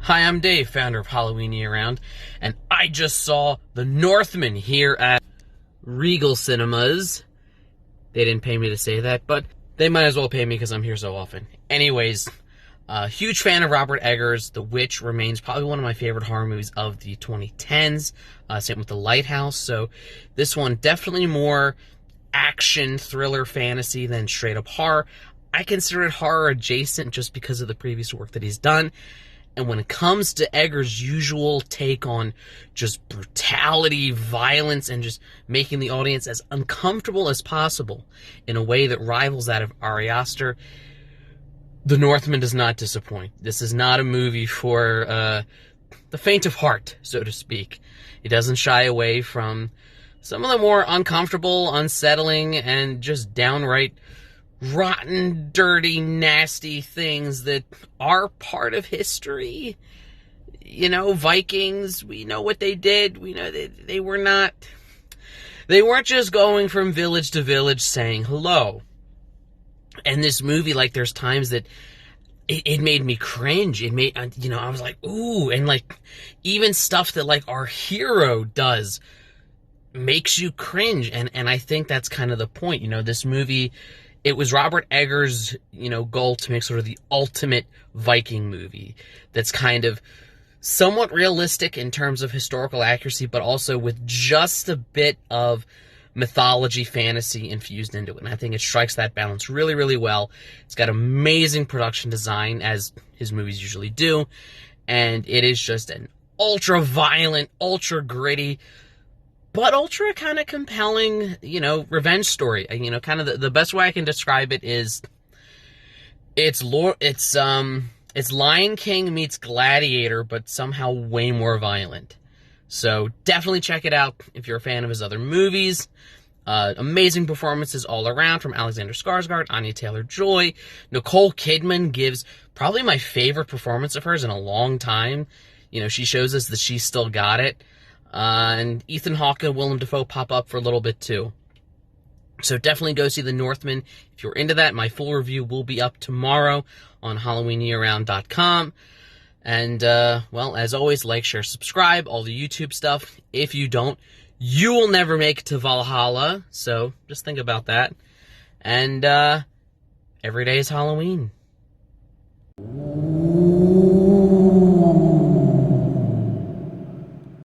Hi, I'm Dave, founder of Halloween Year Round, and I just saw The Northman here at Regal Cinemas. They didn't pay me to say that, but they might as well pay me because I'm here so often. Anyways, huge fan of Robert Eggers. The Witch remains probably one of my favorite horror movies of the 2010s. Same with The Lighthouse. So this one definitely more action, thriller, fantasy than straight up horror. I consider it horror adjacent just because of the previous work that he's done. And when it comes to Eggers' usual take on just brutality, violence, and just making the audience as uncomfortable as possible in a way that rivals that of Ari Aster, The Northman does not disappoint. This is not a movie for the faint of heart, so to speak. It doesn't shy away from some of the more uncomfortable, unsettling, and just downright rotten, dirty, nasty things that are part of history. You know, Vikings, we know what they did. We know they weren't just going from village to village saying hello. And this movie, like, there's times that it made me cringe. It made, I was like, ooh, and like, even stuff that like our hero does makes you cringe. And I think that's kind of the point. This movie, it was Robert Eggers', goal to make sort of the ultimate Viking movie that's kind of somewhat realistic in terms of historical accuracy, but also with just a bit of mythology, fantasy infused into it. And I think it strikes that balance really, really well. It's got amazing production design, as his movies usually do, and it is just an ultra-violent, ultra-gritty, but ultra kind of compelling, revenge story. Kind of the best way I can describe it is it's Lion King meets Gladiator, but somehow way more violent. So definitely check it out if you're a fan of his other movies. Amazing performances all around from Alexander Skarsgård, Anya Taylor-Joy. Nicole Kidman gives probably my favorite performance of hers in a long time. She shows us that she's still got it. And Ethan Hawke and Willem Dafoe pop up for a little bit too. So definitely go see The Northman. If you're into that, my full review will be up tomorrow on HalloweenYearRound.com. And, well, as always, like, share, subscribe, all the YouTube stuff. If you don't, you will never make it to Valhalla. So just think about that. And every day is Halloween.